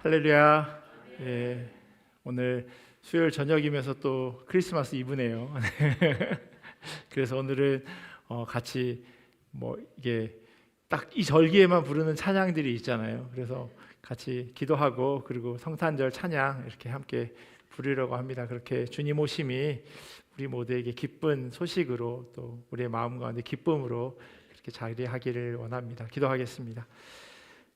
할렐루야. 예, 오늘 수요일 저녁이면서 또 크리스마스 이브네요. 그래서 오늘은 같이 이게 딱 이 절기에만 부르는 찬양들이 있잖아요. 그래서 같이 기도하고 그리고 성탄절 찬양 이렇게 함께 부르려고 합니다. 그렇게 주님 오심이 우리 모두에게 기쁜 소식으로 또 우리의 마음 가운데 기쁨으로 그렇게 자리하기를 원합니다. 기도하겠습니다.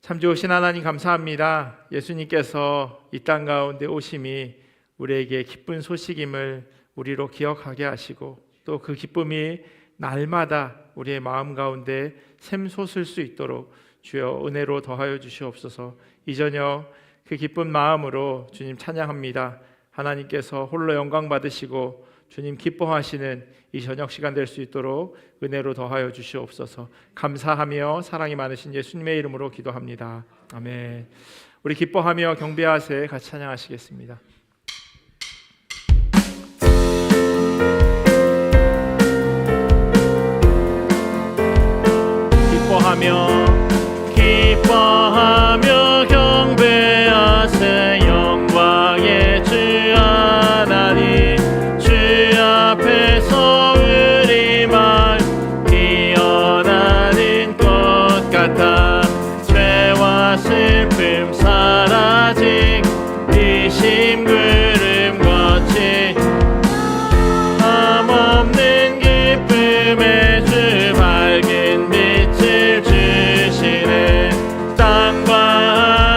참 좋으신 하나님 감사합니다. 예수님께서 이 땅 가운데 오심이 우리에게 기쁜 소식임을 우리로 기억하게 하시고 또 그 기쁨이 날마다 우리의 마음 가운데 샘솟을 수 있도록 주여 은혜로 더하여 주시옵소서. 이 저녁 그 기쁜 마음으로 주님 찬양합니다. 하나님께서 홀로 영광 받으시고 주님 기뻐하시는 이 저녁 시간 될 수 있도록 은혜로 더하여 주시옵소서. 감사하며 사랑이 많으신 예수님의 이름으로 기도합니다. 아멘. 우리 기뻐하며 경배하세 같이 찬양하시겠습니다. 기뻐하며 경배하세 영광의 주 하나님 주 앞에서 우리만 피어나는 꽃 같아 죄와 슬픔 사라진 이 심구름 거친 함없는 기쁨의 주 밝은 빛을 주시네 땅과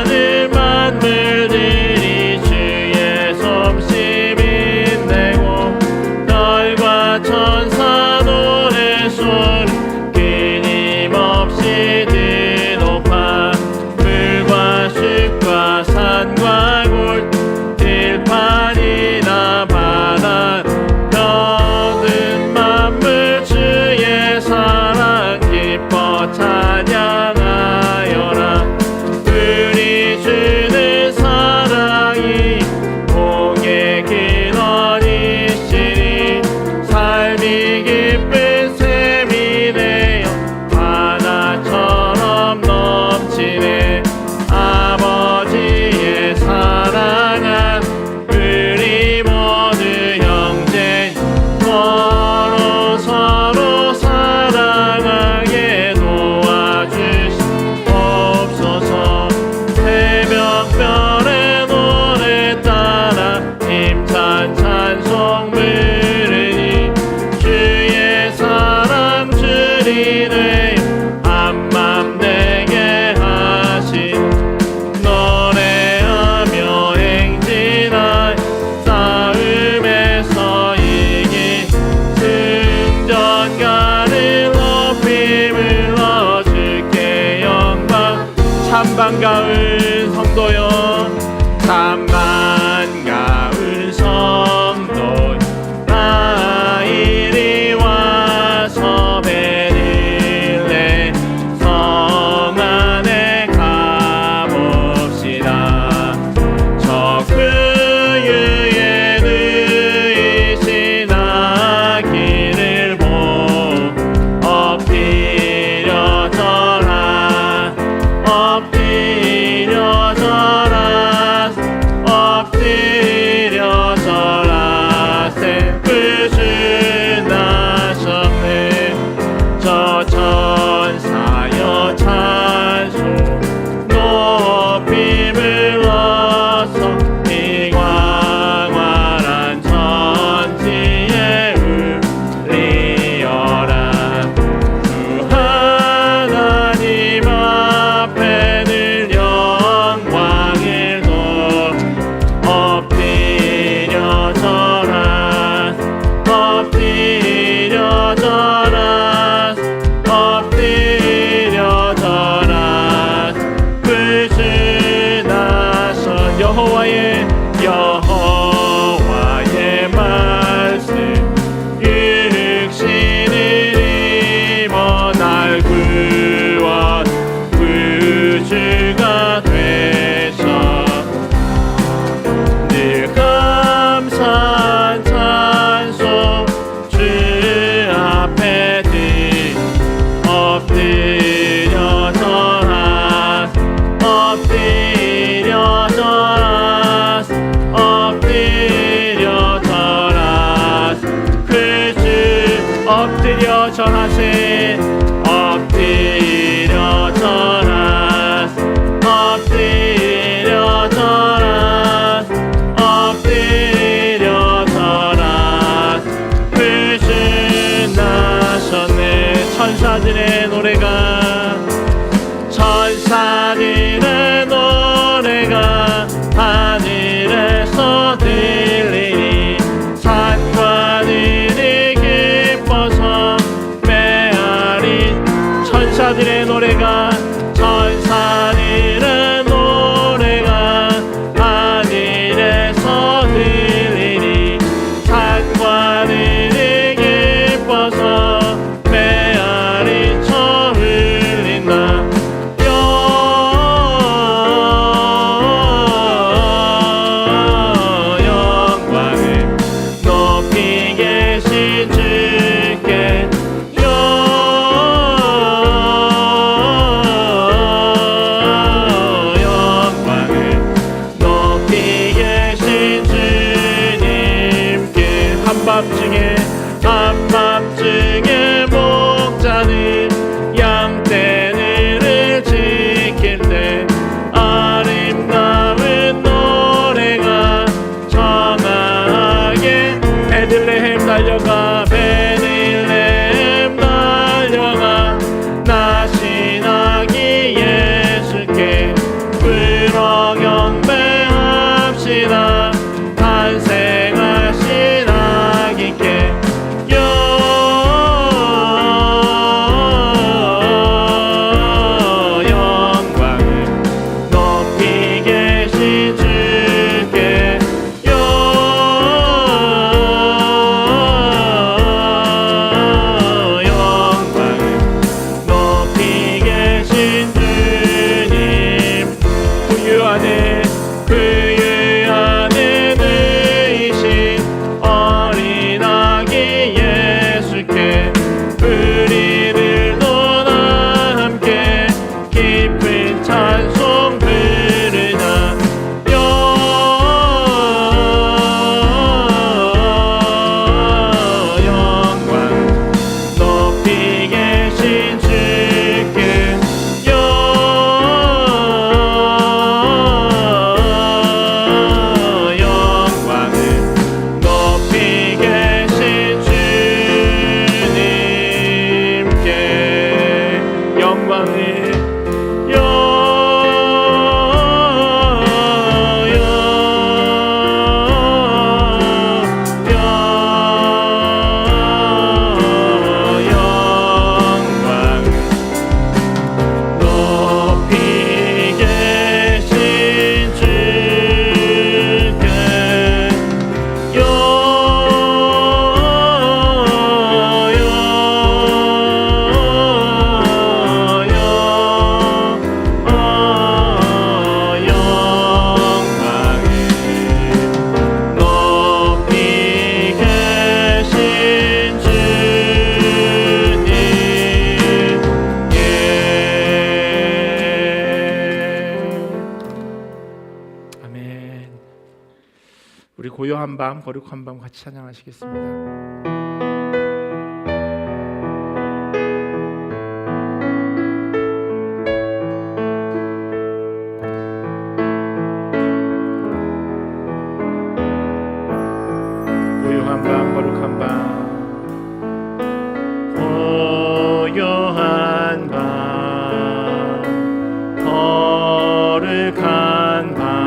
하늘 만물들이 주의 솜씨 빛내고 별과 천사 노래소리 끊임없이 드높아 물과 숲과 산과 골 들판이나 바다 모든 만물 주의 사랑 기뻐 찬양하여라. 우리 주는 사랑이 공의 근원이시니 삶이 기쁜 샘이 되어 바다처럼 넘치네. 아버지의 사랑한 우리 모두 형제 서로 사랑하게 도와주시옵소서. 새벽별의 노래 따라 힘찬 찬송 부르니 주의 사랑 주리네 한맘 되게 하신 노래하며 행진할 싸움에서 이긴 승전가를 높이 불러 주께 영광. 참 반가운 성도여 참 반가운 성도 나 이리 와서 베들레 성 안에 가봅시다. 저 그유에 누이신 아기를 보고 엎드려 절하 엎드려 절하 안에 그의 안에 의신 어린 아기 예수께 우리들도 다 함께 깊은 찬송 부르자. 영광 높이 계신 주께 영광을 높이 계신 주님께 영광을 우리 고요한 밤, 거룩한 밤 같이 찬양하시겠습니다. 고요한 밤, 거룩한 밤, 고요한 밤, 거룩한 밤,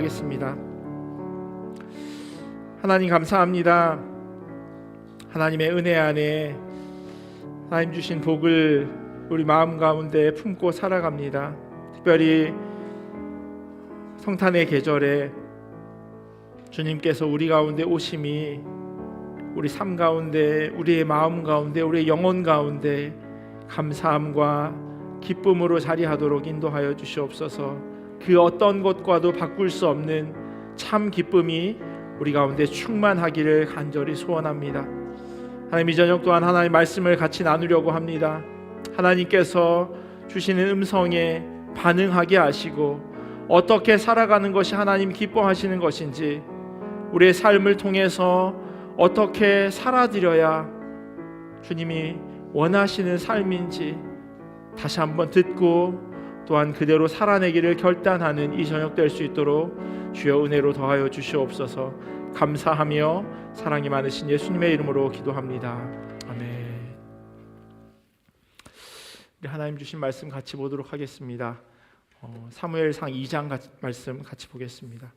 기도하겠습니다. 하나님 감사합니다. 하나님의 은혜 안에 하나님 주신 복을 우리 마음 가운데 품고 살아갑니다. 특별히 성탄의 계절에 주님께서 우리 가운데 오심이 우리 삶 가운데, 우리의 마음 가운데, 우리의 영혼 가운데 감사함과 기쁨으로 자리하도록 인도하여 주시옵소서. 그 어떤 것과도 바꿀 수 없는 참 기쁨이 우리 가운데 충만하기를 간절히 소원합니다. 하나님, 이 저녁 또한 하나님의 말씀을 같이 나누려고 합니다. 하나님께서 주시는 음성에 반응하게 하시고 어떻게 살아가는 것이 하나님 기뻐하시는 것인지, 우리의 삶을 통해서 어떻게 살아드려야 주님이 원하시는 삶인지 다시 한번 듣고 또한 그대로 살아내기를 결단하는 이 저녁 될 수 있도록 주여 은혜로 더하여 주시옵소서. 감사하며 사랑이 많으신 예수님의 이름으로 기도합니다. 아멘. 우리 하나님 주신 말씀 같이 보도록 하겠습니다. 사무엘상 2장 말씀 같이 보겠습니다.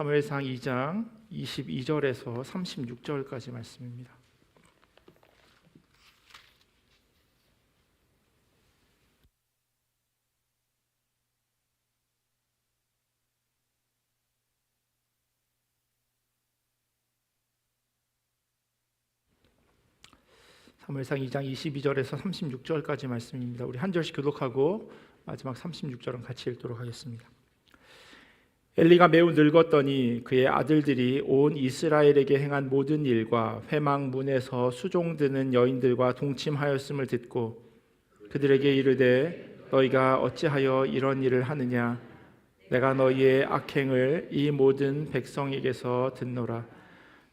사무엘상 2장 22절에서 36절까지 말씀입니다. 사무엘상 2장 22절에서 36절까지 말씀입니다. 우리 한 절씩 교독하고 마지막 36절은 같이 읽도록 하겠습니다. 엘리가 매우 늙었더니 그의 아들들이 온 이스라엘에게 행한 모든 일과 회막문에서 수종드는 여인들과 동침하였음을 듣고 그들에게 이르되 너희가 어찌하여 이런 일을 하느냐? 내가 너희의 악행을 이 모든 백성에게서 듣노라.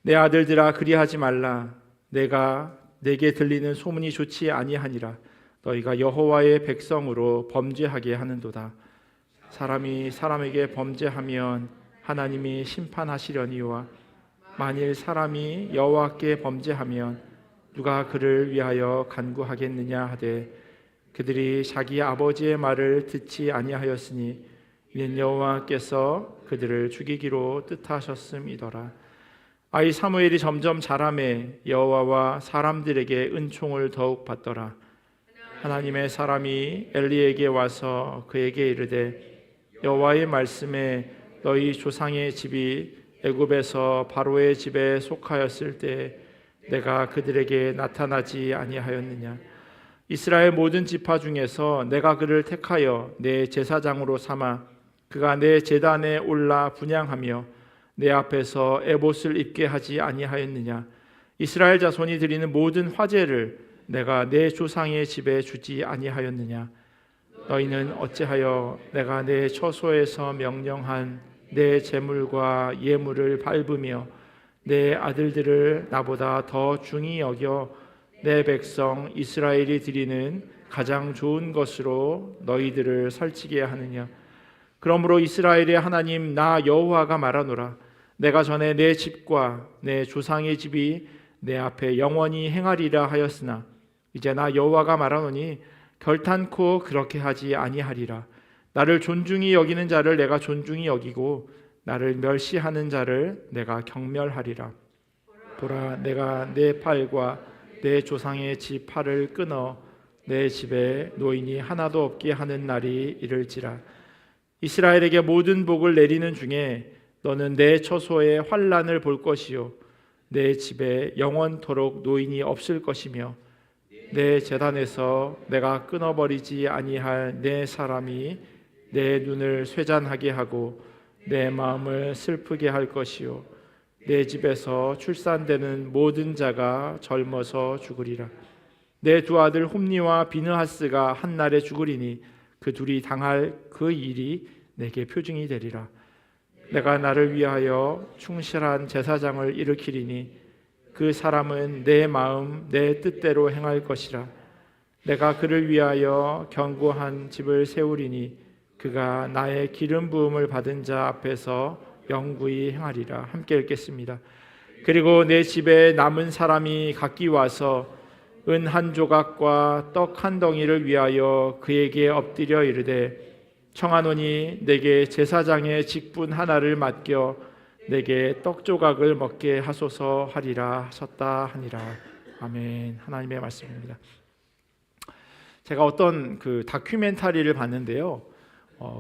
내 아들들아, 그리하지 말라. 내가 내게 들리는 소문이 좋지 아니하니라. 너희가 여호와의 백성으로 범죄하게 하는도다. 사람이 사람에게 범죄하면 하나님이 심판하시려니와 만일 사람이 여호와께 범죄하면 누가 그를 위하여 간구하겠느냐 하되 그들이 자기 아버지의 말을 듣지 아니하였으니 이는 여호와께서 그들을 죽이기로 뜻하셨음이더라. 아이 사무엘이 점점 자라매 여호와와 사람들에게 은총을 더욱 받더라. 하나님의 사람이 엘리에게 와서 그에게 이르되 여호와의 말씀에 너희 조상의 집이 애굽에서 바로의 집에 속하였을 때 내가 그들에게 나타나지 아니하였느냐? 이스라엘 모든 지파 중에서 내가 그를 택하여 내 제사장으로 삼아 그가 내 제단에 올라 분향하며 내 앞에서 에봇을 입게 하지 아니하였느냐? 이스라엘 자손이 드리는 모든 화제를 내가 내 조상의 집에 주지 아니하였느냐? 너희는 어찌하여 내가 내 처소에서 명령한 내 제물과 예물을 밟으며 내 아들들을 나보다 더 중히 여겨 내 백성 이스라엘이 드리는 가장 좋은 것으로 너희들을 살찌게 하느냐? 그러므로 이스라엘의 하나님 나 여호와가 말하노라. 내가 전에 내 집과 내 조상의 집이 내 앞에 영원히 행하리라 하였으나 이제 나 여호와가 말하노니 결탄코 그렇게 하지 아니하리라. 나를 존중히 여기는 자를 내가 존중히 여기고 나를 멸시하는 자를 내가 경멸하리라. 보라, 내가 내 팔과 내 조상의 집 팔을 끊어 내 집에 노인이 하나도 없게 하는 날이 이를지라. 이스라엘에게 모든 복을 내리는 중에 너는 내 처소에 환난을 볼 것이요 내 집에 영원토록 노인이 없을 것이며 내 제단에서 내가 끊어버리지 아니할 내 사람이 내 눈을 쇠잔하게 하고 내 마음을 슬프게 할 것이요 내 집에서 출산되는 모든 자가 젊어서 죽으리라. 내 두 아들 홈니와 비느하스가 한날에 죽으리니 그 둘이 당할 그 일이 내게 표징이 되리라. 내가 나를 위하여 충실한 제사장을 일으키리니 그 사람은 내 마음 내 뜻대로 행할 것이라. 내가 그를 위하여 견고한 집을 세우리니 그가 나의 기름 부음을 받은 자 앞에서 영구히 행하리라. 함께 읽겠습니다. 그리고 내 집에 남은 사람이 각기 와서 은 한 조각과 떡 한 덩이를 위하여 그에게 엎드려 이르되 청하노니 내게 제사장의 직분 하나를 맡겨 내게 떡 조각을 먹게 하소서 하리라 하셨다 하니라. 아멘. 하나님의 말씀입니다. 제가 어떤 그 다큐멘터리를 봤는데요.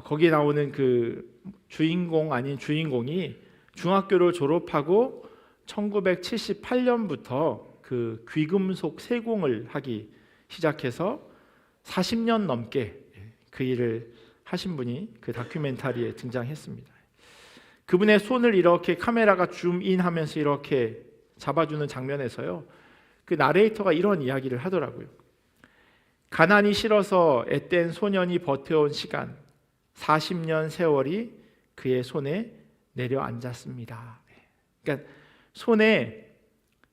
거기에 나오는 그 주인공 아닌 주인공이 중학교를 졸업하고 1978년부터 그 귀금속 세공을 하기 시작해서 40년 넘게 그 일을 하신 분이 그 다큐멘터리에 등장했습니다. 그분의 손을 이렇게 카메라가 줌인하면서 이렇게 잡아주는 장면에서요, 그 나레이터가 이런 이야기를 하더라고요. 가난이 싫어서 앳된 소년이 버텨온 시간 40년 세월이 그의 손에 내려앉았습니다. 그러니까 손에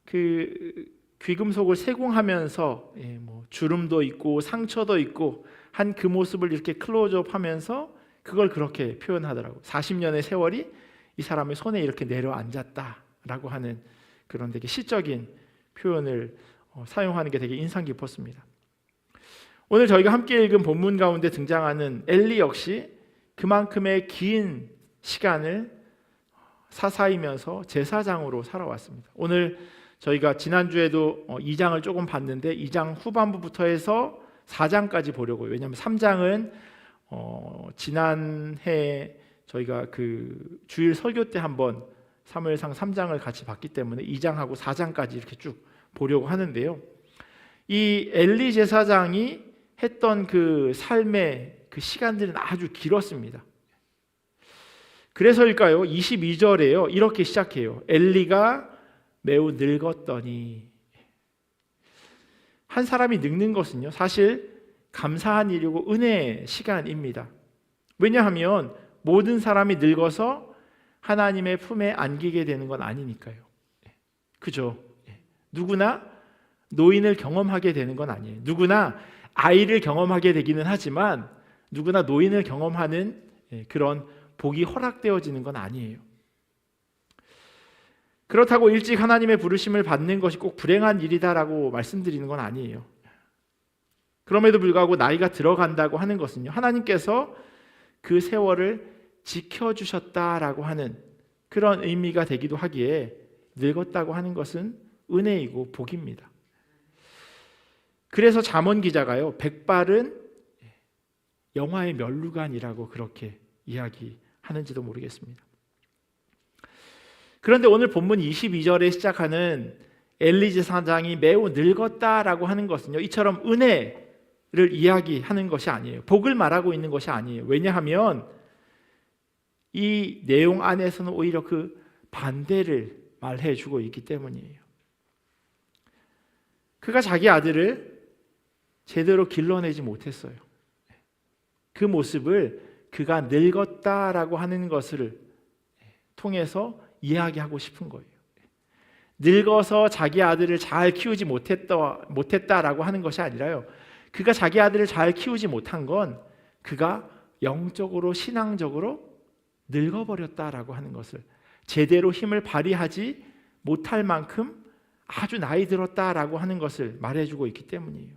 그 귀금속을 세공하면서 뭐 주름도 있고 상처도 있고 한 그 모습을 이렇게 클로즈업하면서 그걸 그렇게 표현하더라고요. 40년의 세월이 이 사람의 손에 이렇게 내려앉았다라고 하는 그런 되게 시적인 표현을 사용하는 게 되게 인상 깊었습니다. 오늘 저희가 함께 읽은 본문 가운데 등장하는 엘리 역시 그만큼의 긴 시간을 사사이면서 제사장으로 살아왔습니다. 오늘 저희가 지난주에도 2장을 조금 봤는데 2장 후반부부터 해서 4장까지 보려고요. 왜냐하면 3장은 지난해 저희가 그 주일 설교 때 한번 사무엘상 3장을 같이 봤기 때문에 2장하고 4장까지 이렇게 쭉 보려고 하는데요. 이 엘리 제사장이 했던 그 삶의 그 시간들은 아주 길었습니다. 그래서일까요? 22절에요. 이렇게 시작해요. 엘리가 매우 늙었더니. 한 사람이 늙는 것은요, 사실 감사한 일이고 은혜의 시간입니다. 왜냐하면 모든 사람이 늙어서 하나님의 품에 안기게 되는 건 아니니까요. 그죠? 누구나 노인을 경험하게 되는 건 아니에요. 누구나 아이를 경험하게 되기는 하지만 누구나 노인을 경험하는 그런 복이 허락되어지는 건 아니에요. 그렇다고 일찍 하나님의 부르심을 받는 것이 꼭 불행한 일이다라고 말씀드리는 건 아니에요. 그럼에도 불구하고 나이가 들어간다고 하는 것은요, 하나님께서 그 세월을 지켜주셨다라고 하는 그런 의미가 되기도 하기에 늙었다고 하는 것은 은혜이고 복입니다. 그래서 잠언 기자가요, 백발은 영화의 면류관이라고 그렇게 이야기하는지도 모르겠습니다. 그런데 오늘 본문 22절에 시작하는 엘리 제사장이 매우 늙었다라고 하는 것은요, 이처럼 은혜를 이야기하는 것이 아니에요. 복을 말하고 있는 것이 아니에요. 왜냐하면 이 내용 안에서는 오히려 그 반대를 말해주고 있기 때문이에요. 그가 자기 아들을 제대로 길러내지 못했어요. 그 모습을 그가 늙었다라고 하는 것을 통해서 이야기하고 싶은 거예요. 늙어서 자기 아들을 잘 키우지 못했다라고 하는 것이 아니라요, 그가 자기 아들을 잘 키우지 못한 건 그가 영적으로 신앙적으로 늙어버렸다라고 하는 것을, 제대로 힘을 발휘하지 못할 만큼 아주 나이 들었다라고 하는 것을 말해주고 있기 때문이에요.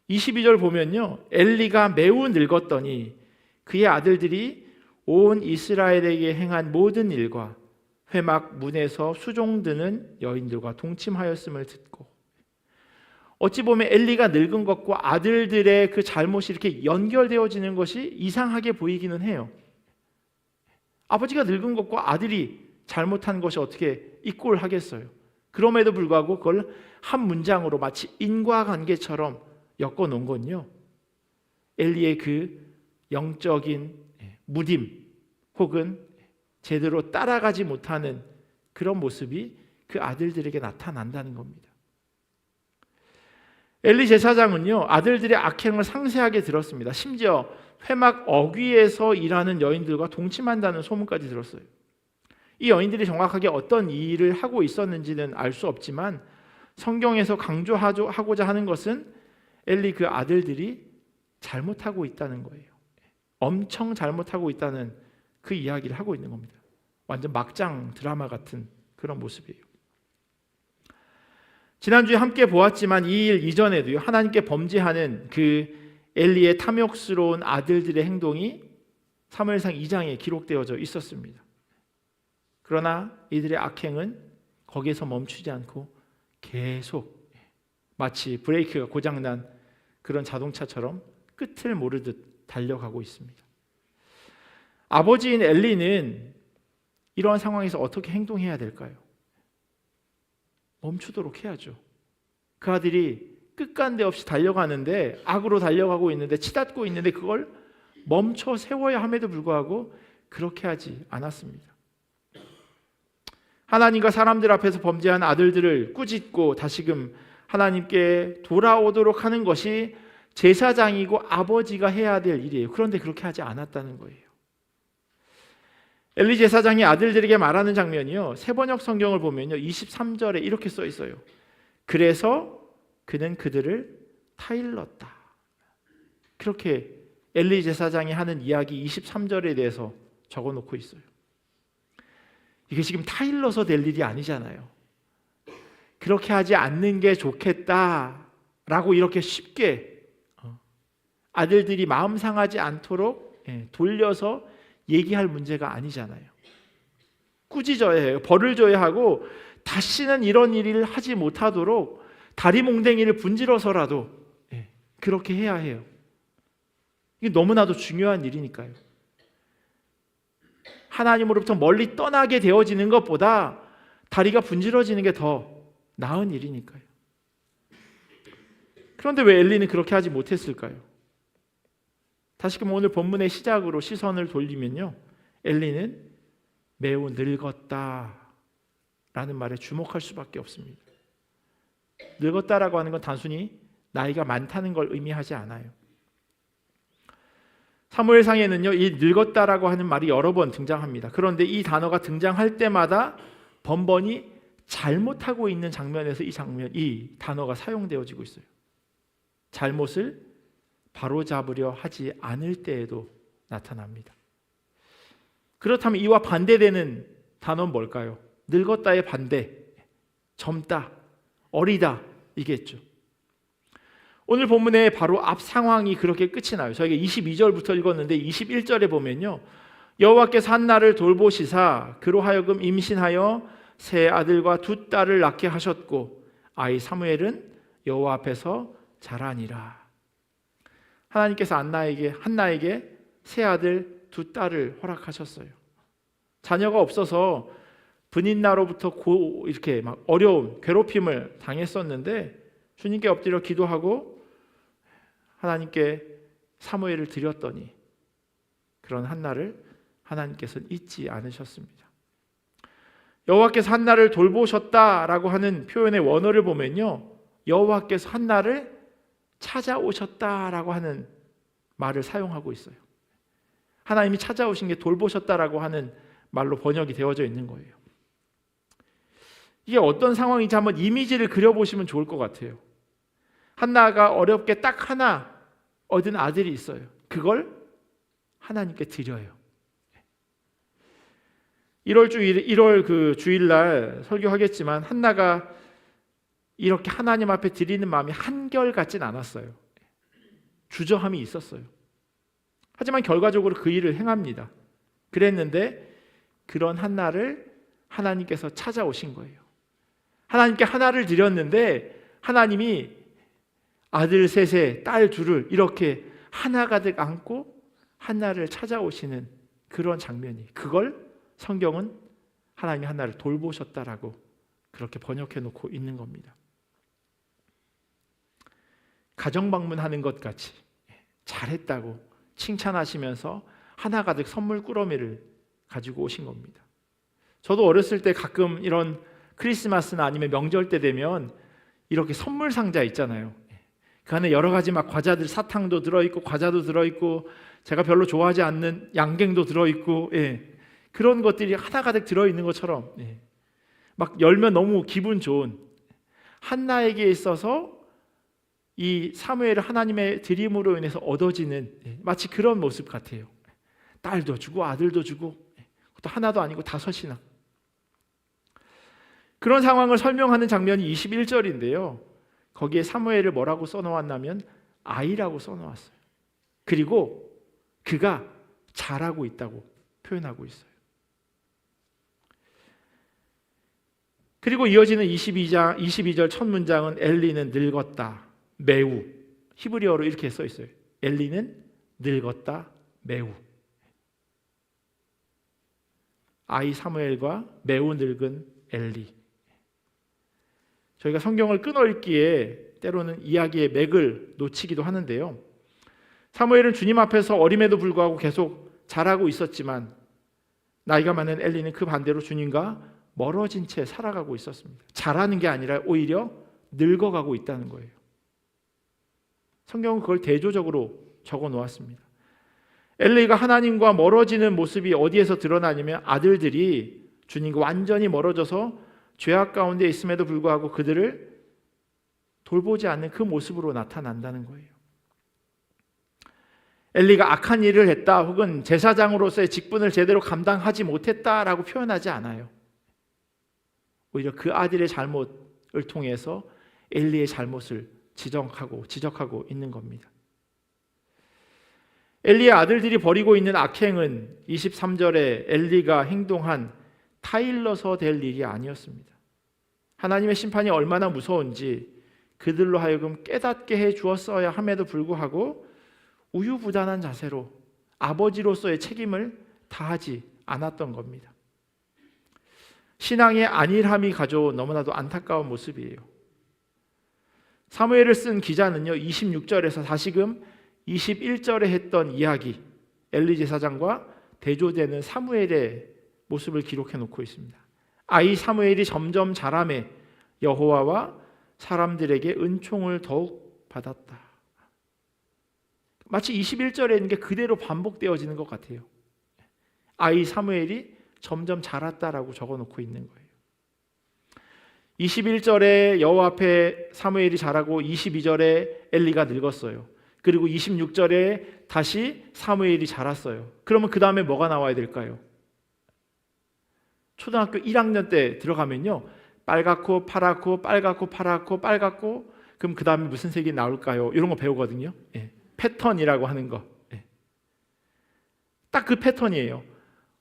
22절 보면요, 엘리가 매우 늙었더니 그의 아들들이 온 이스라엘에게 행한 모든 일과 회막 문에서 수종드는 여인들과 동침하였음을 듣고. 어찌 보면 엘리가 늙은 것과 아들들의 그 잘못이 이렇게 연결되어지는 것이 이상하게 보이기는 해요. 아버지가 늙은 것과 아들이 잘못한 것이 어떻게 이꼴하겠어요? 그럼에도 불구하고 그걸 한 문장으로 마치 인과관계처럼 엮어놓은 건요, 엘리의 그 영적인 무딤 혹은 제대로 따라가지 못하는 그런 모습이 그 아들들에게 나타난다는 겁니다. 엘리 제사장은요, 아들들의 악행을 상세하게 들었습니다. 심지어 회막 어귀에서 일하는 여인들과 동침한다는 소문까지 들었어요. 이 여인들이 정확하게 어떤 일을 하고 있었는지는 알 수 없지만 성경에서 강조하고자 하는 것은 엘리 그 아들들이 잘못하고 있다는 거예요. 엄청 잘못하고 있다는 그 이야기를 하고 있는 겁니다. 완전 막장 드라마 같은 그런 모습이에요. 지난주에 함께 보았지만 이 일 이전에도요, 하나님께 범죄하는 그 엘리의 탐욕스러운 아들들의 행동이 사무엘상 2장에 기록되어져 있었습니다. 그러나 이들의 악행은 거기에서 멈추지 않고 계속 마치 브레이크가 고장난 그런 자동차처럼 끝을 모르듯 달려가고 있습니다. 아버지인 엘리는 이러한 상황에서 어떻게 행동해야 될까요? 멈추도록 해야죠. 그 아들이 끝간데 없이 달려가는데, 악으로 달려가고 있는데, 치닫고 있는데 그걸 멈춰 세워야 함에도 불구하고 그렇게 하지 않았습니다. 하나님과 사람들 앞에서 범죄한 아들들을 꾸짖고 다시금 하나님께 돌아오도록 하는 것이 제사장이고 아버지가 해야 될 일이에요. 그런데 그렇게 하지 않았다는 거예요. 엘리 제사장이 아들들에게 말하는 장면이요, 세번역 성경을 보면요 23절에 이렇게 써 있어요. 그래서 그는 그들을 타일렀다. 그렇게 엘리 제사장이 하는 이야기 23절에 대해서 적어놓고 있어요. 이게 지금 타일러서 될 일이 아니잖아요. 그렇게 하지 않는 게 좋겠다라고 이렇게 쉽게 아들들이 마음 상하지 않도록 돌려서 얘기할 문제가 아니잖아요. 꾸짖어야 해요. 벌을 줘야 하고 다시는 이런 일을 하지 못하도록 다리 몽댕이를 분질러서라도 그렇게 해야 해요. 이게 너무나도 중요한 일이니까요. 하나님으로부터 멀리 떠나게 되어지는 것보다 다리가 분질러지는 게 더 나은 일이니까요. 그런데 왜 엘리는 그렇게 하지 못했을까요? 다시금 오늘 본문의 시작으로 시선을 돌리면요, 엘리는 매우 늙었다 라는 말에 주목할 수밖에 없습니다. 늙었다라고 하는 건 단순히 나이가 많다는 걸 의미하지 않아요. 사무엘상에는요, 이 늙었다라고 하는 말이 여러 번 등장합니다. 그런데 이 단어가 등장할 때마다 번번이 잘못하고 있는 장면에서 이 단어가 사용되어지고 있어요. 잘못을 바로잡으려 하지 않을 때에도 나타납니다. 그렇다면 이와 반대되는 단어는 뭘까요? 늙었다의 반대, 젊다, 어리다 이겠죠. 오늘 본문의 바로 앞 상황이 그렇게 끝이 나요. 저희가 22절부터 읽었는데 21절에 보면요, 여호와께서 한나를 돌보시사 그로 하여금 임신하여 세 아들과 두 딸을 낳게 하셨고 아이 사무엘은 여호와 앞에서 자라니라. 하나님께서 한나에게 세 아들 두 딸을 허락하셨어요. 자녀가 없어서 분인나로부터 이렇게 막 어려움, 괴롭힘을 당했었는데 주님께 엎드려 기도하고 하나님께 사무엘을 드렸더니 그런 한나를 하나님께서는 잊지 않으셨습니다. 여호와께서 한나를 돌보셨다라고 하는 표현의 원어를 보면요, 여호와께서 한나를 찾아오셨다라고 하는 말을 사용하고 있어요. 하나님이 찾아오신 게 돌보셨다라고 하는 말로 번역이 되어져 있는 거예요. 이게 어떤 상황인지 한번 이미지를 그려보시면 좋을 것 같아요. 한나가 어렵게 딱 하나 얻은 아들이 있어요. 그걸 하나님께 드려요. 1월 그 주일날 설교하겠지만 한나가 이렇게 하나님 앞에 드리는 마음이 한결같진 않았어요. 주저함이 있었어요. 하지만 결과적으로 그 일을 행합니다. 그랬는데 그런 한나를 하나님께서 찾아오신 거예요. 하나님께 하나를 드렸는데 하나님이 아들 셋에 딸 둘을 이렇게 하나 가득 안고 한나를 찾아오시는 그런 장면이, 그걸 성경은 하나님이 한나를 돌보셨다라고 그렇게 번역해 놓고 있는 겁니다. 가정 방문하는 것 같이 잘했다고 칭찬하시면서 하나 가득 선물 꾸러미를 가지고 오신 겁니다. 저도 어렸을 때 가끔 이런 크리스마스나 아니면 명절 때 되면 이렇게 선물 상자 있잖아요. 그 안에 여러 가지 막 과자들, 사탕도 들어있고 과자도 들어있고 제가 별로 좋아하지 않는 양갱도 들어있고, 그런 것들이 하나 가득 들어있는 것처럼 막 열면 너무 기분 좋은, 한나에게 있어서 이 사무엘을 하나님의 드림으로 인해서 얻어지는 마치 그런 모습 같아요. 딸도 주고 아들도 주고 또 하나도 아니고 5이나. 그런 상황을 설명하는 장면이 21절인데요. 거기에 사무엘을 뭐라고 써놓았냐면 아이라고 써놓았어요. 그리고 그가 잘하고 있다고 표현하고 있어요. 그리고 이어지는 22절 첫 문장은 엘리는 늙었다 매우. 히브리어로 이렇게 써 있어요. 엘리는 늙었다 매우. 아이 사무엘과 매우 늙은 엘리. 저희가 성경을 끊어읽기에 때로는 이야기의 맥을 놓치기도 하는데요. 사무엘은 주님 앞에서 어림에도 불구하고 계속 잘하고 있었지만 나이가 많은 엘리는 그 반대로 주님과 멀어진 채 살아가고 있었습니다. 잘하는 게 아니라 오히려 늙어가고 있다는 거예요. 성경은 그걸 대조적으로 적어 놓았습니다. 엘리가 하나님과 멀어지는 모습이 어디에서 드러나냐면 아들들이 주님과 완전히 멀어져서 죄악 가운데 있음에도 불구하고 그들을 돌보지 않는 그 모습으로 나타난다는 거예요. 엘리가 악한 일을 했다 혹은 제사장으로서의 직분을 제대로 감당하지 못했다라고 표현하지 않아요. 오히려 그 아들의 잘못을 통해서 엘리의 잘못을 지적하고 있는 겁니다. 엘리의 아들들이 벌이고 있는 악행은 23절에 엘리가 행동한 타일러서 될 일이 아니었습니다. 하나님의 심판이 얼마나 무서운지 그들로 하여금 깨닫게 해 주었어야 함에도 불구하고 우유부단한 자세로 아버지로서의 책임을 다하지 않았던 겁니다. 신앙의 안일함이 가져온 너무나도 안타까운 모습이에요. 사무엘을 쓴 기자는요 26절에서 다시금 21절에 했던 이야기, 엘리 제사장과 대조되는 사무엘의 모습을 기록해 놓고 있습니다. 아이 사무엘이 점점 자라매 여호와와 사람들에게 은총을 더욱 받았다. 마치 21절에 있는 게 그대로 반복되어지는 것 같아요. 아이 사무엘이 점점 자랐다라고 적어놓고 있는 거예요. 21절에 여호와 앞에 사무엘이 자라고 22절에 엘리가 늙었어요. 그리고 26절에 다시 사무엘이 자랐어요. 그러면 그 다음에 뭐가 나와야 될까요? 초등학교 1학년 때 들어가면요 빨갛고 파랗고 빨갛고 파랗고 빨갛고 그럼 그 다음에 무슨 색이 나올까요? 이런 거 배우거든요. 패턴이라고 하는 거. 딱 그 패턴이에요.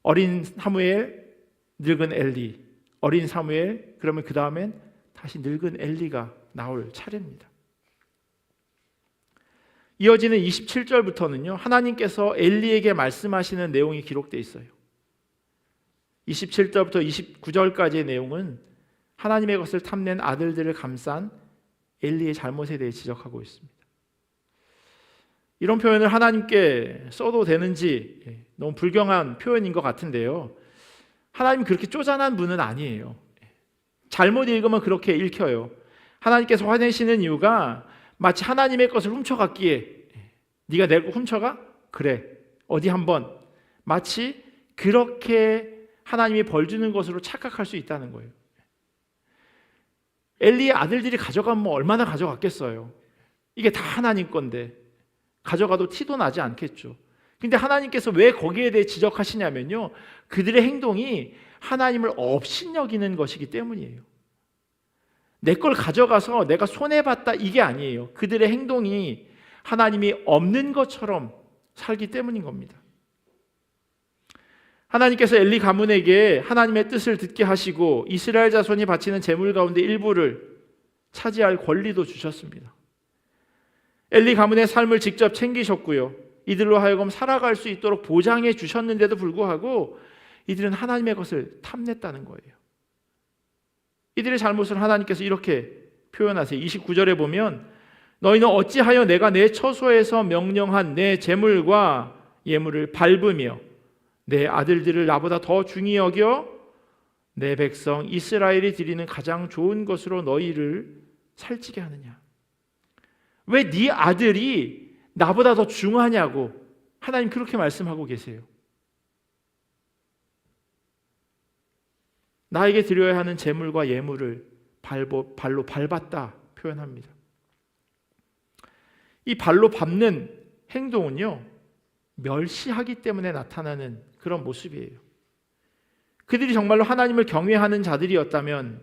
어린 사무엘, 늙은 엘리, 어린 사무엘, 그러면 그 다음엔 다시 늙은 엘리가 나올 차례입니다. 이어지는 27절부터는요 하나님께서 엘리에게 말씀하시는 내용이 기록되어 있어요. 27절부터 29절까지의 내용은 하나님의 것을 탐낸 아들들을 감싼 엘리의 잘못에 대해 지적하고 있습니다. 이런 표현을 하나님께 써도 되는지 너무 불경한 표현인 것 같은데요. 하나님 그렇게 쪼잔한 분은 아니에요. 잘못 읽으면 그렇게 읽혀요. 하나님께서 화내시는 이유가 마치 하나님의 것을 훔쳐갔기에 네가 내 거 훔쳐가? 그래. 어디 한번. 마치 그렇게 하나님이 벌 주는 것으로 착각할 수 있다는 거예요. 엘리의 아들들이 가져가면 얼마나 가져갔겠어요. 이게 다 하나님 건데 가져가도 티도 나지 않겠죠. 근데 하나님께서 왜 거기에 대해 지적하시냐면요 그들의 행동이 하나님을 업신여기는 것이기 때문이에요. 내 걸 가져가서 내가 손해봤다 이게 아니에요. 그들의 행동이 하나님이 없는 것처럼 살기 때문인 겁니다. 하나님께서 엘리 가문에게 하나님의 뜻을 듣게 하시고 이스라엘 자손이 바치는 제물 가운데 일부를 차지할 권리도 주셨습니다. 엘리 가문의 삶을 직접 챙기셨고요. 이들로 하여금 살아갈 수 있도록 보장해 주셨는데도 불구하고 이들은 하나님의 것을 탐냈다는 거예요. 이들의 잘못을 하나님께서 이렇게 표현하세요. 29절에 보면 너희는 어찌하여 내가 내 처소에서 명령한 내 제물과 예물을 밟으며 내 아들들을 나보다 더 중히 여겨 내 백성 이스라엘이 드리는 가장 좋은 것으로 너희를 살찌게 하느냐. 왜 네 아들이 나보다 더 중하냐고 하나님 그렇게 말씀하고 계세요. 나에게 드려야 하는 제물과 예물을 발로 밟았다 표현합니다. 이 발로 밟는 행동은요, 멸시하기 때문에 나타나는 그런 모습이에요. 그들이 정말로 하나님을 경외하는 자들이었다면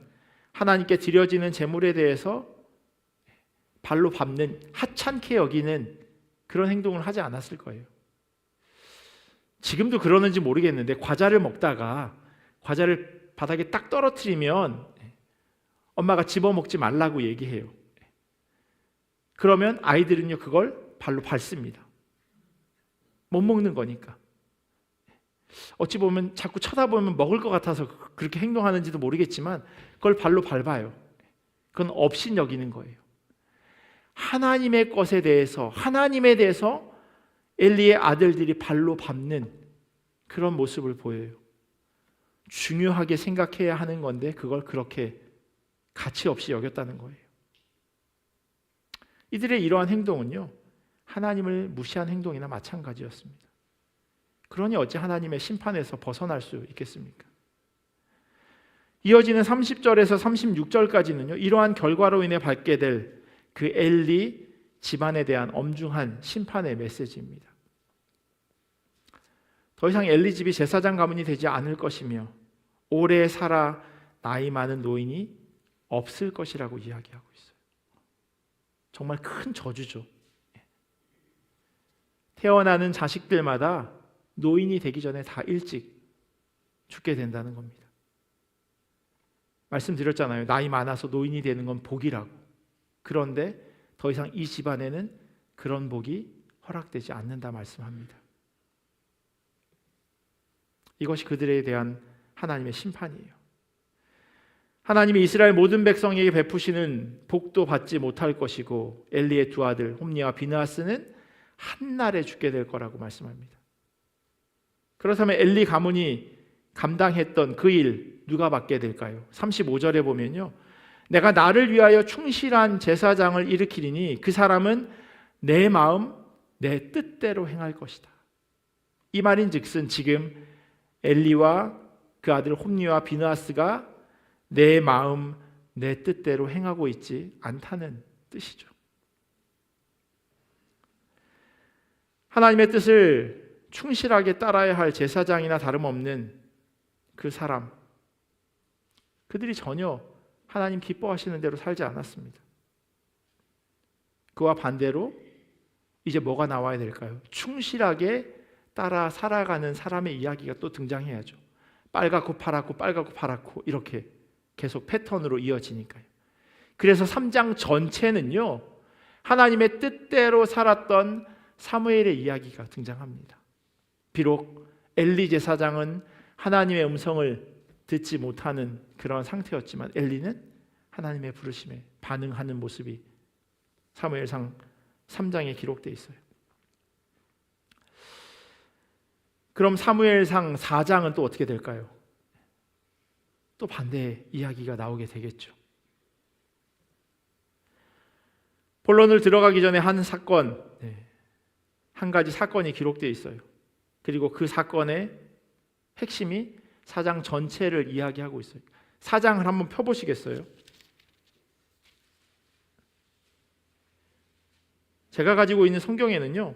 하나님께 드려지는 제물에 대해서 발로 밟는, 하찮게 여기는 그런 행동을 하지 않았을 거예요. 지금도 그러는지 모르겠는데 과자를 먹다가 과자를 바닥에 딱 떨어뜨리면 엄마가 집어먹지 말라고 얘기해요. 그러면 아이들은요, 그걸 발로 밟습니다. 못 먹는 거니까. 어찌 보면 자꾸 쳐다보면 먹을 것 같아서 그렇게 행동하는지도 모르겠지만 그걸 발로 밟아요. 그건 업신 여기는 거예요. 하나님의 것에 대해서, 하나님에 대해서 엘리의 아들들이 발로 밟는 그런 모습을 보여요. 중요하게 생각해야 하는 건데 그걸 그렇게 가치 없이 여겼다는 거예요. 이들의 이러한 행동은요, 하나님을 무시한 행동이나 마찬가지였습니다. 그러니 어찌 하나님의 심판에서 벗어날 수 있겠습니까? 이어지는 30절에서 36절까지는요, 이러한 결과로 인해 받게 될 그 엘리 집안에 대한 엄중한 심판의 메시지입니다. 더 이상 엘리 집이 제사장 가문이 되지 않을 것이며 오래 살아 나이 많은 노인이 없을 것이라고 이야기하고 있어요. 정말 큰 저주죠. 태어나는 자식들마다 노인이 되기 전에 다 일찍 죽게 된다는 겁니다. 말씀드렸잖아요. 나이 많아서 노인이 되는 건 복이라고. 그런데 더 이상 이 집안에는 그런 복이 허락되지 않는다 말씀합니다. 이것이 그들에 대한 하나님의 심판이에요. 하나님이 이스라엘 모든 백성에게 베푸시는 복도 받지 못할 것이고 엘리의 두 아들 홈니와 비느하스는 한날에 죽게 될 거라고 말씀합니다. 그렇다면 엘리 가문이 감당했던 그 일 누가 받게 될까요? 35절에 보면요, 내가 나를 위하여 충실한 제사장을 일으키리니 그 사람은 내 마음 내 뜻대로 행할 것이다. 이 말인즉슨 지금 엘리와 그 아들 홈니와 비느하스가 내 마음 내 뜻대로 행하고 있지 않다는 뜻이죠. 하나님의 뜻을 충실하게 따라야 할 제사장이나 다름없는 그 사람, 그들이 전혀 하나님 기뻐하시는 대로 살지 않았습니다. 그와 반대로 이제 뭐가 나와야 될까요? 충실하게 따라 살아가는 사람의 이야기가 또 등장해야죠. 빨갛고 파랗고 빨갛고 파랗고 이렇게 계속 패턴으로 이어지니까요. 그래서 3장 전체는요, 하나님의 뜻대로 살았던 사무엘의 이야기가 등장합니다. 비록 엘리 제사장은 하나님의 음성을 듣지 못하는 그런 상태였지만 엘리는 하나님의 부르심에 반응하는 모습이 사무엘상 3장에 기록되어 있어요. 그럼 사무엘상 4장은 또 어떻게 될까요? 또 반대의 이야기가 나오게 되겠죠. 본론을 들어가기 전에 한 사건, 한 가지 사건이 기록되어 있어요. 그리고 그 사건의 핵심이 4장 전체를 이야기하고 있어요. 4장을 한번 펴보시겠어요? 제가 가지고 있는 성경에는요,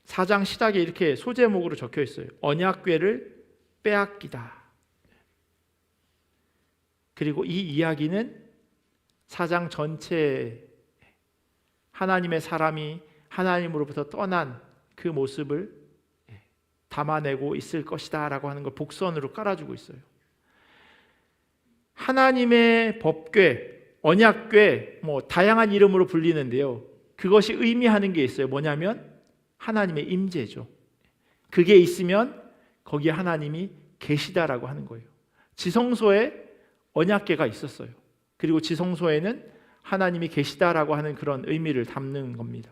4장 시작에 이렇게 소제목으로 적혀 있어요. 언약궤를 빼앗기다. 그리고 이 이야기는 4장 전체에 하나님의 사람이 하나님으로부터 떠난 그 모습을 담아내고 있을 것이다 라고 하는 걸 복선으로 깔아주고 있어요. 하나님의 법궤, 언약궤, 다양한 이름으로 불리는데요, 그것이 의미하는 게 있어요. 뭐냐면 하나님의 임재죠. 그게 있으면 거기에 하나님이 계시다라고 하는 거예요. 지성소에 언약궤가 있었어요. 그리고 지성소에는 하나님이 계시다라고 하는 그런 의미를 담는 겁니다.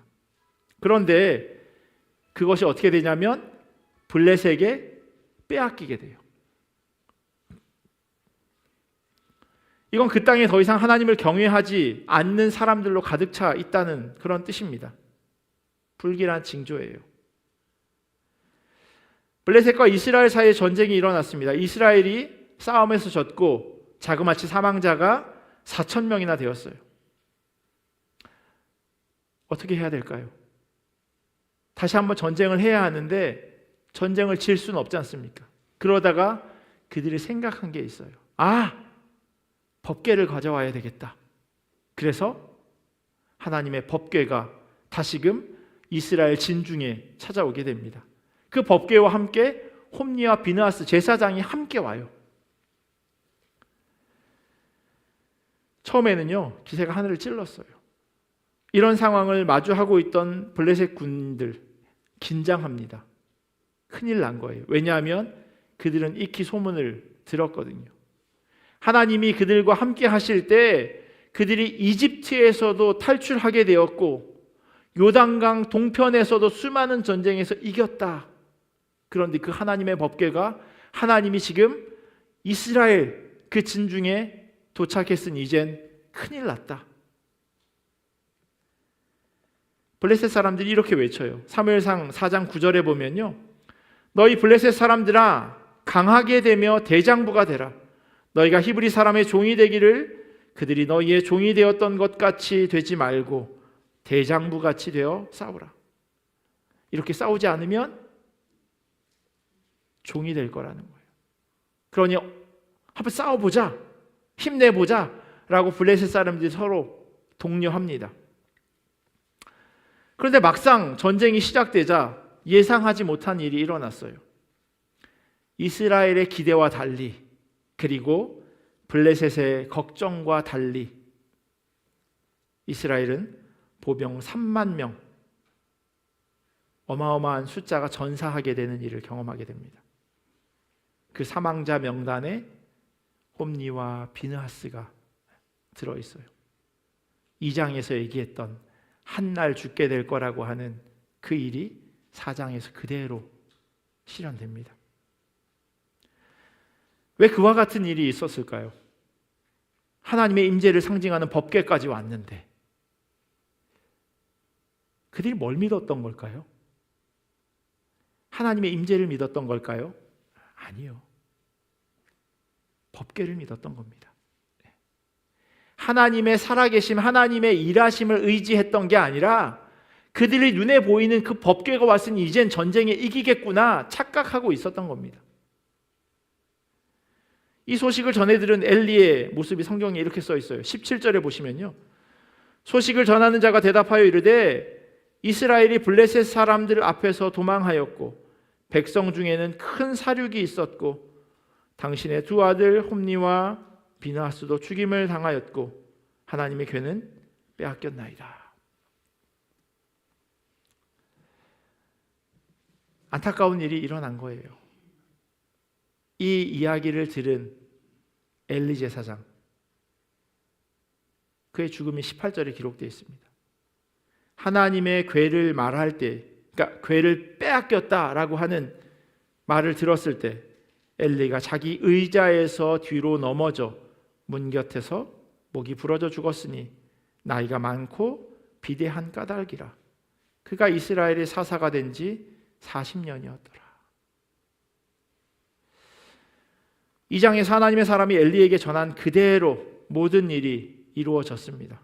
그런데 그것이 어떻게 되냐면 블레셋에게 빼앗기게 돼요. 이건 그 땅에 더 이상 하나님을 경외하지 않는 사람들로 가득 차 있다는 그런 뜻입니다. 불길한 징조예요. 블레셋과 이스라엘 사이에 전쟁이 일어났습니다. 이스라엘이 싸움에서 졌고 자그마치 사망자가 4,000명이나 되었어요. 어떻게 해야 될까요? 다시 한번 전쟁을 해야 하는데 전쟁을 질 수는 없지 않습니까? 그러다가 그들이 생각한 게 있어요. 법궤를 가져와야 되겠다. 그래서 하나님의 법궤가 다시금 이스라엘 진중에 찾아오게 됩니다. 그 법궤와 함께 홈니와 비느하스 제사장이 함께 와요. 처음에는요, 기세가 하늘을 찔렀어요. 이런 상황을 마주하고 있던 블레셋 군인들 긴장합니다. 큰일 난 거예요. 왜냐하면 그들은 익히 소문을 들었거든요. 하나님이 그들과 함께 하실 때 그들이 이집트에서도 탈출하게 되었고 요단강 동편에서도 수많은 전쟁에서 이겼다. 그런데 그 하나님의 법궤가 하나님이 지금 이스라엘 그 진중에 도착했으니 이젠 큰일 났다. 블레셋 사람들이 이렇게 외쳐요. 사무엘상 4장 9절에 보면요, 너희 블레셋 사람들아 강하게 되며 대장부가 되라. 너희가 히브리 사람의 종이 되기를 그들이 너희의 종이 되었던 것 같이 되지 말고 대장부 같이 되어 싸우라. 이렇게 싸우지 않으면 종이 될 거라는 거예요. 그러니 한번 싸워보자, 힘내보자 라고 블레셋 사람들이 서로 독려합니다. 그런데 막상 전쟁이 시작되자 예상하지 못한 일이 일어났어요. 이스라엘의 기대와 달리, 그리고 블레셋의 걱정과 달리 이스라엘은 보병 3만 명, 어마어마한 숫자가 전사하게 되는 일을 경험하게 됩니다. 그 사망자 명단에 홈니와 비느하스가 들어있어요. 2장에서 얘기했던 한날 죽게 될 거라고 하는 그 일이 4장에서 그대로 실현됩니다. 왜 그와 같은 일이 있었을까요? 하나님의 임재를 상징하는 법궤까지 왔는데 그들이 뭘 믿었던 걸까요? 하나님의 임재를 믿었던 걸까요? 아니요. 법궤를 믿었던 겁니다. 하나님의 살아계심, 하나님의 일하심을 의지했던 게 아니라 그들이 눈에 보이는 그 법궤가 왔으니 이젠 전쟁에 이기겠구나 착각하고 있었던 겁니다. 이 소식을 전해들은 엘리의 모습이 성경에 이렇게 써 있어요. 17절에 보시면요, 소식을 전하는 자가 대답하여 이르되 이스라엘이 블레셋 사람들 앞에서 도망하였고 백성 중에는 큰 사륙이 있었고 당신의 두 아들 홈니와 비느하스도 죽임을 당하였고 하나님의 궤는 빼앗겼나이다. 안타까운 일이 일어난 거예요. 이 이야기를 들은 엘리 제사장, 그의 죽음이 18절에 기록되어 있습니다. 하나님의 궤를 말할 때, 그러니까 궤를 빼앗겼다라고 하는 말을 들었을 때 엘리가 자기 의자에서 뒤로 넘어져 문 곁에서 목이 부러져 죽었으니 나이가 많고 비대한 까닭이라. 그가 이스라엘의 사사가 된 지 40년이었더라. 이 장에서 하나님의 사람이 엘리에게 전한 그대로 모든 일이 이루어졌습니다.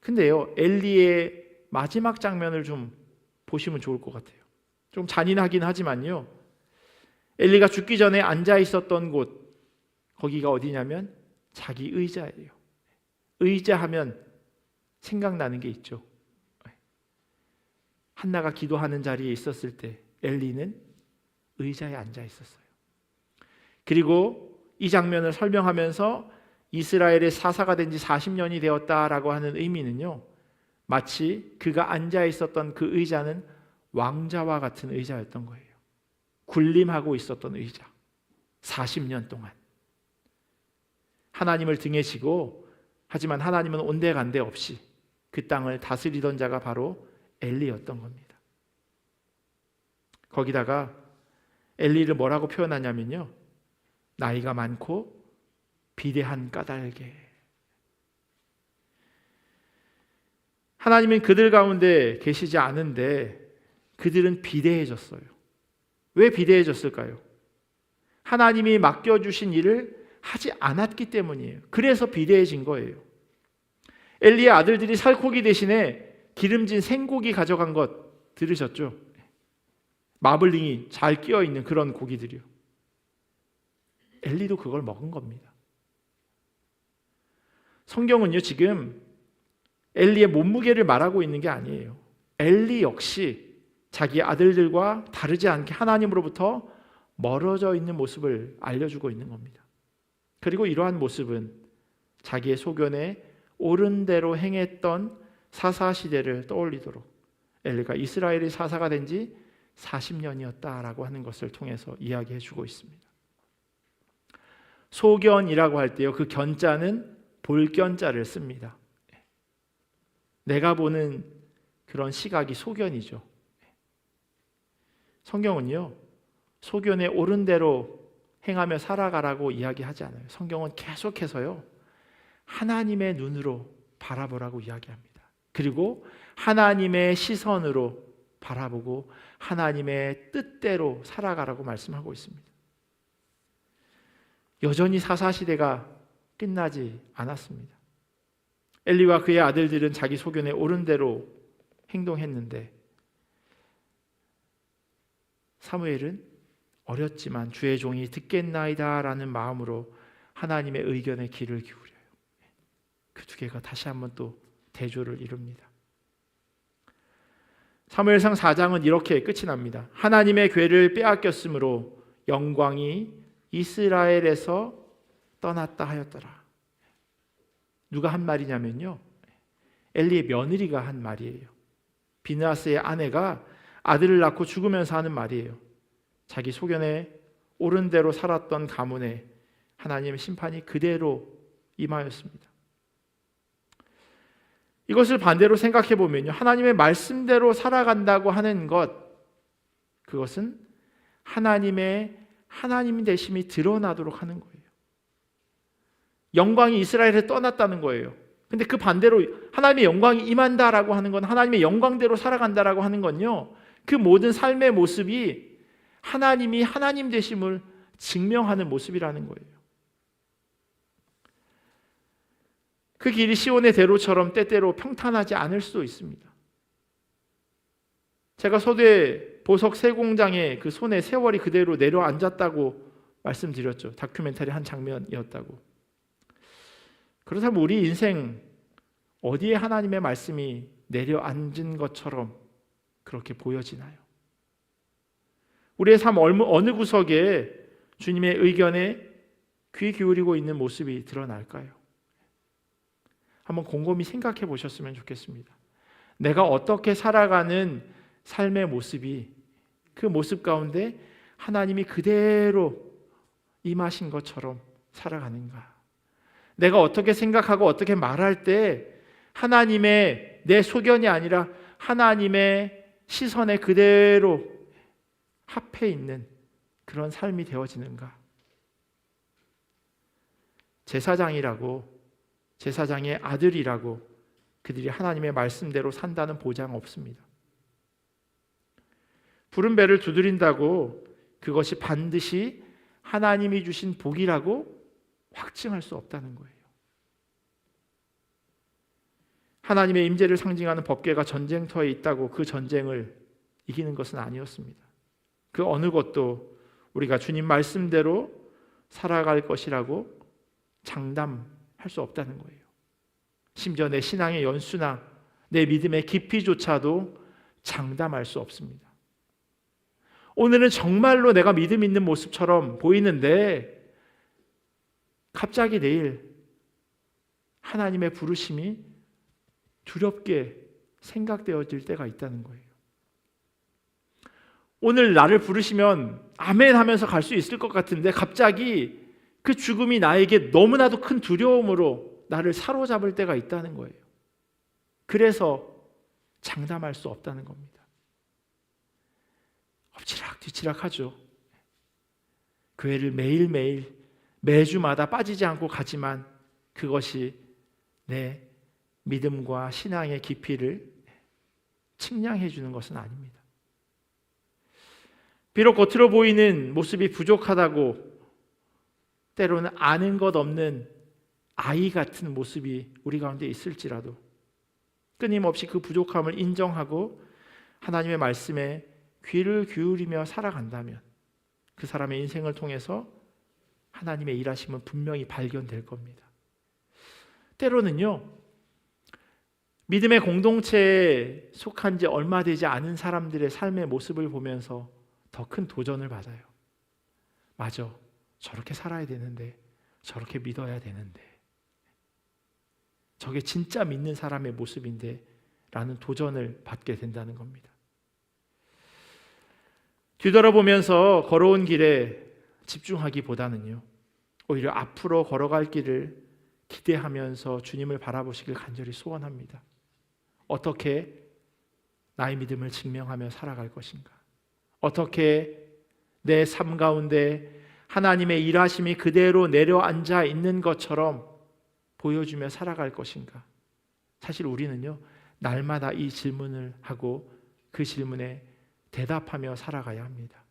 근데요, 엘리의 마지막 장면을 좀 보시면 좋을 것 같아요. 좀 잔인하긴 하지만요, 엘리가 죽기 전에 앉아 있었던 곳, 거기가 어디냐면 자기 의자예요. 의자 하면 생각나는 게 있죠. 한나가 기도하는 자리에 있었을 때 엘리는 의자에 앉아 있었어요. 그리고 이 장면을 설명하면서 이스라엘의 사사가 된 지 40년이 되었다라고 하는 의미는요, 마치 그가 앉아 있었던 그 의자는 왕자와 같은 의자였던 거예요. 군림하고 있었던 의자. 40년 동안 하나님을 등에 지고, 하지만 하나님은 온데간데 없이 그 땅을 다스리던 자가 바로 엘리였던 겁니다. 거기다가 엘리를 뭐라고 표현하냐면요, 나이가 많고 비대한 까닭에. 하나님은 그들 가운데 계시지 않은데 그들은 비대해졌어요. 왜 비대해졌을까요? 하나님이 맡겨주신 일을 하지 않았기 때문이에요. 그래서 비대해진 거예요. 엘리의 아들들이 살코기 대신에 기름진 생고기 가져간 것 들으셨죠? 마블링이 잘 끼어 있는 그런 고기들이요. 엘리도 그걸 먹은 겁니다. 성경은요, 지금 엘리의 몸무게를 말하고 있는 게 아니에요. 엘리 역시 자기 아들들과 다르지 않게 하나님으로부터 멀어져 있는 모습을 알려주고 있는 겁니다. 그리고 이러한 모습은 자기의 소견에 옳은 대로 행했던 사사시대를 떠올리도록 엘리가 이스라엘의 사사가 된 지 40년이었다라고 하는 것을 통해서 이야기해 주고 있습니다. 소견이라고 할 때요, 그 견자는 볼견자를 씁니다. 내가 보는 그런 시각이 소견이죠. 성경은요, 소견에 옳은 대로 행하며 살아가라고 이야기하지 않아요. 성경은 계속해서요, 하나님의 눈으로 바라보라고 이야기합니다. 그리고 하나님의 시선으로 바라보고 하나님의 뜻대로 살아가라고 말씀하고 있습니다. 여전히 사사시대가 끝나지 않았습니다. 엘리와 그의 아들들은 자기 소견에 옳은 대로 행동했는데 사무엘은 어렸지만 주의 종이 듣겠나이다 라는 마음으로 하나님의 의견에 귀를 기울여요. 그 두 개가 다시 한번 또 대조를 이룹니다. 사무엘상 4장은 이렇게 끝이 납니다. 하나님의 궤를 빼앗겼으므로 영광이 이스라엘에서 떠났다 하였더라. 누가 한 말이냐면요, 엘리의 며느리가 한 말이에요. 비느하스의 아내가 아들을 낳고 죽으면서 하는 말이에요. 자기 소견에 옳은 대로 살았던 가문에 하나님의 심판이 그대로 임하였습니다. 이것을 반대로 생각해 보면요, 하나님의 말씀대로 살아간다고 하는 것, 그것은 하나님의 하나님 되심이 드러나도록 하는 거예요. 영광이 이스라엘에 떠났다는 거예요. 근데 그 반대로 하나님의 영광이 임한다라고 하는 건, 하나님의 영광대로 살아간다라고 하는 건요, 그 모든 삶의 모습이 하나님이 하나님 되심을 증명하는 모습이라는 거예요. 그 길이 시온의 대로처럼 때때로 평탄하지 않을 수도 있습니다. 제가 서대 보석 세공장에 그 손에 세월이 그대로 내려앉았다고 말씀드렸죠. 다큐멘터리 한 장면이었다고. 그렇다면 우리 인생 어디에 하나님의 말씀이 내려앉은 것처럼 그렇게 보여지나요? 우리의 삶 어느 구석에 주님의 의견에 귀 기울이고 있는 모습이 드러날까요? 한번 곰곰이 생각해 보셨으면 좋겠습니다. 내가 어떻게 살아가는 삶의 모습이 그 모습 가운데 하나님이 그대로 임하신 것처럼 살아가는가? 내가 어떻게 생각하고 어떻게 말할 때 하나님의 내 소견이 아니라 하나님의 시선에 그대로 합해 있는 그런 삶이 되어지는가? 제사장의 아들이라고 그들이 하나님의 말씀대로 산다는 보장 없습니다. 푸른 배를 두드린다고 그것이 반드시 하나님이 주신 복이라고 확증할 수 없다는 거예요. 하나님의 임재를 상징하는 법궤가 전쟁터에 있다고 그 전쟁을 이기는 것은 아니었습니다. 그 어느 것도 우리가 주님 말씀대로 살아갈 것이라고 장담할 수 없다는 거예요. 심지어 내 신앙의 연수나 내 믿음의 깊이조차도 장담할 수 없습니다. 오늘은 정말로 내가 믿음 있는 모습처럼 보이는데 갑자기 내일 하나님의 부르심이 두렵게 생각되어질 때가 있다는 거예요. 오늘 나를 부르시면 아멘 하면서 갈 수 있을 것 같은데 갑자기 그 죽음이 나에게 너무나도 큰 두려움으로 나를 사로잡을 때가 있다는 거예요. 그래서 장담할 수 없다는 겁니다. 엎치락뒤치락 하죠. 교회를 매일매일 매주마다 빠지지 않고 가지만 그것이 내 믿음과 신앙의 깊이를 측량해 주는 것은 아닙니다. 비록 겉으로 보이는 모습이 부족하다고 때로는 아는 것 없는 아이 같은 모습이 우리 가운데 있을지라도 끊임없이 그 부족함을 인정하고 하나님의 말씀에 귀를 기울이며 살아간다면 그 사람의 인생을 통해서 하나님의 일하심은 분명히 발견될 겁니다. 때로는요, 믿음의 공동체에 속한 지 얼마 되지 않은 사람들의 삶의 모습을 보면서 더 큰 도전을 받아요. 맞아, 저렇게 살아야 되는데, 저렇게 믿어야 되는데, 저게 진짜 믿는 사람의 모습인데 라는 도전을 받게 된다는 겁니다. 뒤돌아보면서 걸어온 길에 집중하기보다는요, 오히려 앞으로 걸어갈 길을 기대하면서 주님을 바라보시길 간절히 소원합니다. 어떻게 나의 믿음을 증명하며 살아갈 것인가? 어떻게 내 삶 가운데 하나님의 일하심이 그대로 내려앉아 있는 것처럼 보여주며 살아갈 것인가? 사실 우리는요, 날마다 이 질문을 하고 그 질문에 대답하며 살아가야 합니다.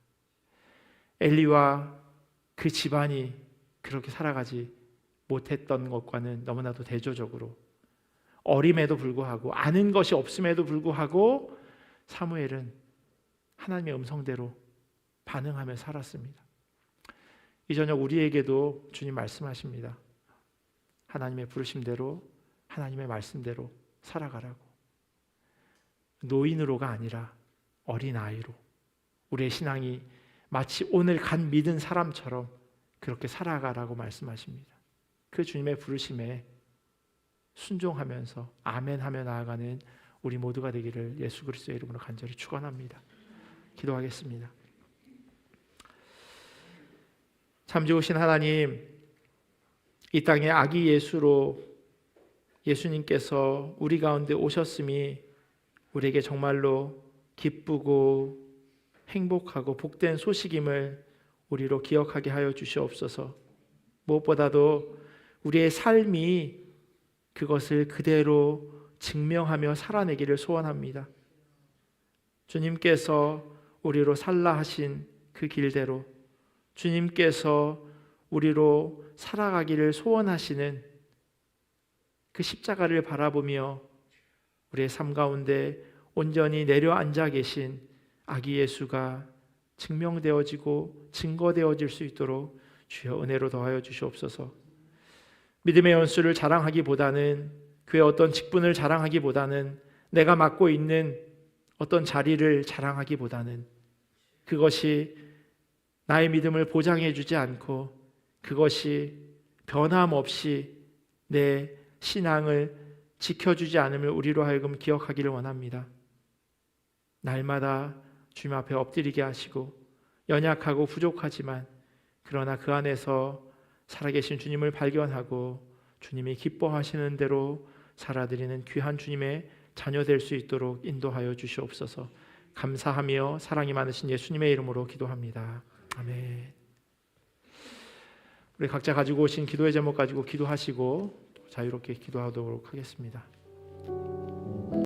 엘리와 그 집안이 그렇게 살아가지 못했던 것과는 너무나도 대조적으로 어림에도 불구하고 아는 것이 없음에도 불구하고 사무엘은 하나님의 음성대로 반응하며 살았습니다. 이 저녁 우리에게도 주님 말씀하십니다. 하나님의 부르심대로 하나님의 말씀대로 살아가라고. 노인으로가 아니라 어린아이로 우리의 신앙이 마치 오늘 간 믿은 사람처럼 그렇게 살아가라고 말씀하십니다. 그 주님의 부르심에 순종하면서 아멘하며 나아가는 우리 모두가 되기를 예수 그리스도의 이름으로 간절히 축원합니다. 기도하겠습니다. 참 좋으신 하나님, 이 땅에 아기 예수로 예수님께서 우리 가운데 오셨음이 우리에게 정말로 기쁘고 행복하고 복된 소식임을 우리로 기억하게 하여 주시옵소서. 무엇보다도 우리의 삶이 그것을 그대로 증명하며 살아내기를 소원합니다. 주님께서 우리로 살라 하신 그 길대로 주님께서 우리로 살아가기를 소원하시는 그 십자가를 바라보며 우리의 삶 가운데 온전히 내려앉아 계신 아기 예수가 증명되어지고 증거되어질 수 있도록 주여 은혜로 더하여 주시옵소서. 믿음의 연수를 자랑하기보다는 그의 어떤 직분을 자랑하기보다는 내가 맡고 있는 어떤 자리를 자랑하기보다는 그것이 나의 믿음을 보장해 주지 않고 그것이 변함없이 내 신앙을 지켜주지 않음을 우리로 하여금 기억하기를 원합니다. 날마다 주님 앞에 엎드리게 하시고 연약하고 부족하지만 그러나 그 안에서 살아계신 주님을 발견하고 주님이 기뻐하시는 대로 살아드리는 귀한 주님의 자녀 될 수 있도록 인도하여 주시옵소서. 감사하며 사랑이 많으신 예수님의 이름으로 기도합니다. 아멘. 우리 각자 가지고 오신 기도의 제목 가지고 기도하시고 자유롭게 기도하도록 하겠습니다.